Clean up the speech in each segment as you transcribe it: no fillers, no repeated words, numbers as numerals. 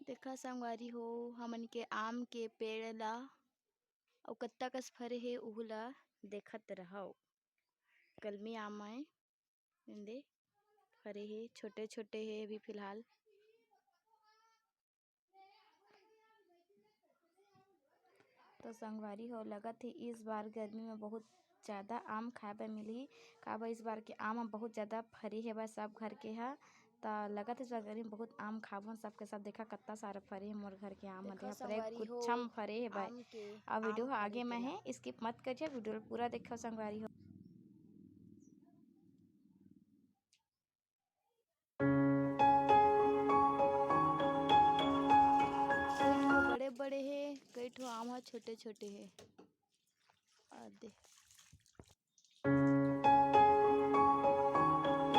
देखा संगवारी हो हमन के आम के पेड़ ला अउ कत्ता कस फरे हे उहु ला देखत रहो। कलमी आम है इंदे फरे हे, छोटे छोटे हे अभी फिलहाल। तो संगवारी हो लगत हे इस बार गर्मी में बहुत ज़्यादा आम खाए बर मिलही। काबर इस बार के आम ह बहुत ज़्यादा फरे हेबय सब घर के ह। त लगत हे इस बार गर्मी में बहुत आम खाबो सबके सब। देखा कत्ता सारा फरे हे मोर घर के आम ह, देखा पूरा गुच्छा म फरे हेबय। अब वीडियो ह आगे में है, स्किप मत करिए, वीडियो पूरा देखो संगवारी हो। कई ठो बड़े बड़े हे, कई ठो आम ह छोटे छोटे हे। आदे इस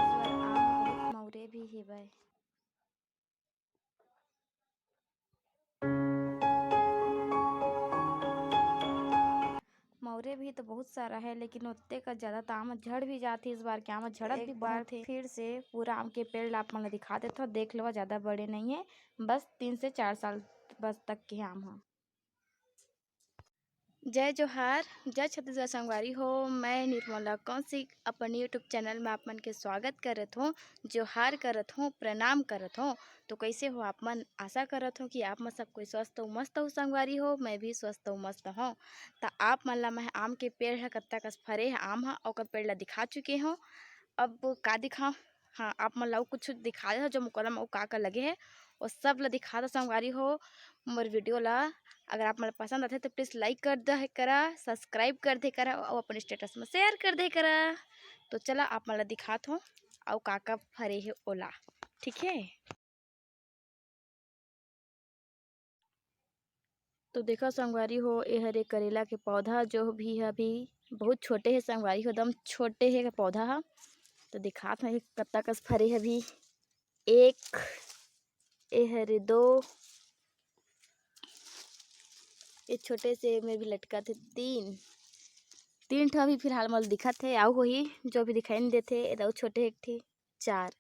बार आम ह बहुत मौरे भी हेबय। मौरे भी तो बहुत सारा है, लेकिन उतने का ज़्यादा तो आम झड़ भी जाती है। इस बार के आम झड़त भी बहुत है। फिर से पूरा आम के पेड़ ला आप मन ला दिखा देता हूँ, देख लो। ज़्यादा बड़े नहीं है, बस 3 से 4 साल बस तक के आम हैं। जय जोहार, जय छत्तीसगढ़ संगवारी हो। मैं निर्मला कौशिक अपन यूट्यूब चैनल में आप मन के स्वागत करत हूँ, जोहार करत हूँ, प्रणाम करत हूँ। तो कैसे हो आप मन? आशा करत हूँ कि आप मन सब कोई स्वस्थ हो, मस्त हो संगवारी हो। मैं भी स्वस्थ हो, मस्त हूँ। तो आप मन ला मैं आम के पेड़ है कत्ता कस फरे है आम है और पेड़ ला दिखा चुके हूँ। अब का दिखाओ? हाँ, आप मन ला कुछ दिखा दे जो मुकदम अउ का लगे है और सब ला दिखा दो संगवारी हो। मोर वीडियो ला अगर आप मन पसंद आते तो प्लीज़ लाइक कर दे करा, सब्सक्राइब कर दे करा और अपन स्टेटस में शेयर कर दे करा। तो चला आप मन ला दिखात हूँ और का फरे है ओला, ठीक है। तो देखो संगवारी हो, ये हरे करेला के पौधा जो भी है अभी बहुत छोटे है संगवारी हो, एकदम छोटे है पौधा है। तो दिखात हूँ कत्ता कस फरे है अभी। एक ए हरे, 2 ये छोटे से में भी लटका थे, 3 ठो अभी फिलहाल मोल दिखत है। आउ होही जो भी दिखाई नहीं देते, एदा छोटे एक ठी 4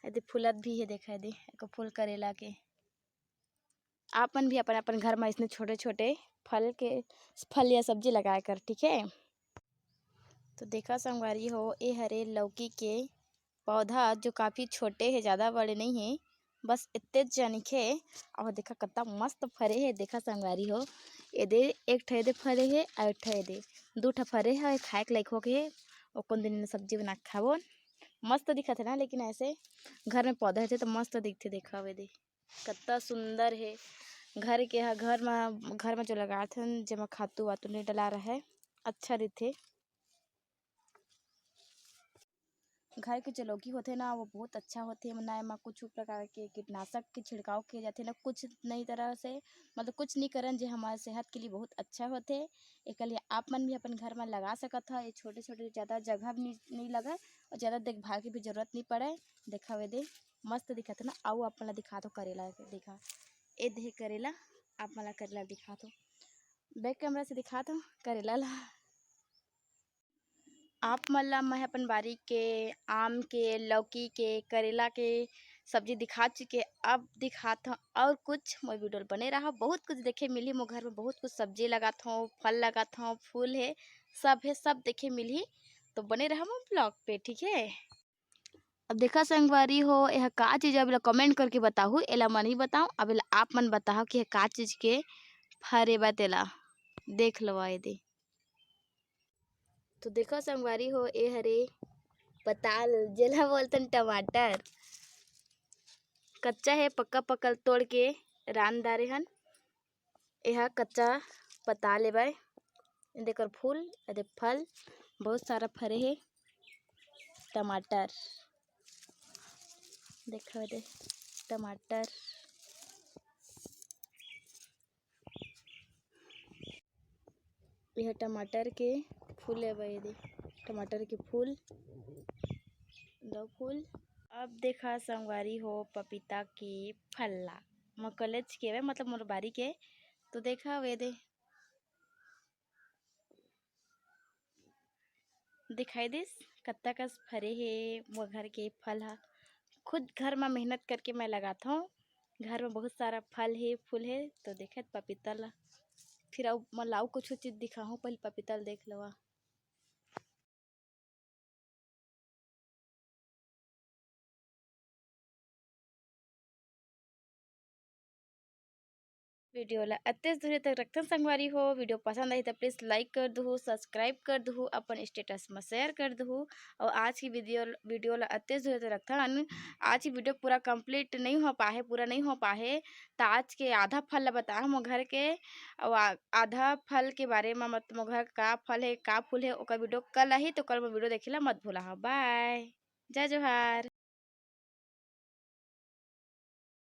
यदि फूलत भी है। देखा दे एको फूल करेला के। आपन भी अपन अपन घर में इसने छोटे छोटे फल या सब्जी लगाया कर, ठीक है। तो देखा संगवारी हो, ये हरे लौकी के पौधा जो काफ़ी छोटे है, ज़्यादा बड़े नहीं है, बस इतने जनिखे। और देखा कत्ता मस्त फरे है। देखा संगवारी हो, ये दे एक ठे दे फरे है और एक ठे दे 2 ठा फरे है। खाए के लायक हो के और कौन दिन सब्जी बना के खाबो, मस्त दिखत है ना। लेकिन ऐसे घर में पौधा है तो मस्त दिखते। देखा वे दे कत्ता सुंदर है। घर के घर में जो लगाथे जेमा खातू वातू नहीं डला रहा है, अच्छा दिखते। घर के जो लौकी होते ना वो बहुत अच्छा होते। ना एमा कुछ प्रकार के कीटनाशक के छिड़काव किए जाते ना, कुछ नई तरह से, मतलब कुछ नहीं करन जे हमारे सेहत के लिए बहुत अच्छा होते। एक लिए आप मन भी अपन घर में लगा सकत ह। ये छोटे छोटे ज़्यादा जगह भी नहीं लगा और ज़्यादा देखभाल की भी जरूरत नहीं पड़े। देखा वे दे मस्त दिखत है ना। आओ आप मन ला दिखा दो करेला के। देखा ए दे करेला, आप मन ला करेला दिखा दो, बैक कैमरा से दिखा दो करेला ला। आप मन ला मैं अपन बारी के आम के, लौकी के, करेला के सब्जी दिखा चुके। अब दिखात हूँ और कुछ। मोर वीडियो बने रहा, बहुत कुछ देखे मिली। मोर घर में बहुत कुछ सब्जी लगात हूँ, फल लगात हूँ, फूल है, सब देखे मिली। तो बने रहा मोर ब्लॉग पे, ठीक है। अब देखा संगवारी हो, यह का चीज़ अब कमेंट करके बताओ। एला मन ही बताओ, अब आप मन बताओ कि का चीज़ के फरे बा तेला। देख लो ये दे। तो देखो संगवारी हो, ए हरे पताल जेला बोलतन टमाटर, कच्चा है पक्का पकल तोड़ के रान दारे हन। यह कच्चा पताल है भाई। देकर फूल अरे फल बहुत सारा फरे है। टमाटर देखो दे, टमाटर यह टमाटर के फूल है भाई। दे टमाटर के फूल, 2 फूल। अब देखा संगवारी हो, पपीता की फल्ला मोर कॉलेज के वे, मतलब मोर बारी के। तो देखा वे दे दिखाई दिस कत्ता कस फरे है। मोर घर के फल हा खुद घर में मेहनत करके मैं लगाता हूँ। घर में बहुत सारा फल है फूल है। तो देखत पपीता ला फिर अउ मैं लाऊ कुछ चीज दिखाऊँ, पहले पपीता ला देख लवा। वीडियो ला अत्ते दूर तक रखथन संगवारी हो। वीडियो पसंद आई तो प्लीज़ लाइक कर दहु, सब्सक्राइब कर दहु, अपन स्टेटस में शेयर कर दहु। और आज की वीडियो ला अत्ते दूर तक रखथन। आज की वीडियो पूरा कंप्लीट नहीं हो पाए, पूरा नहीं हो पाए, तो आज के आधा फल ला बताए मोर घर के। और आधा फल के बारे में मत मोर घर का फल है का फूल है ओकर वीडियो कल आही, तो कल मैं वीडियो देखेला मत भूला। बाय, जय जोहार।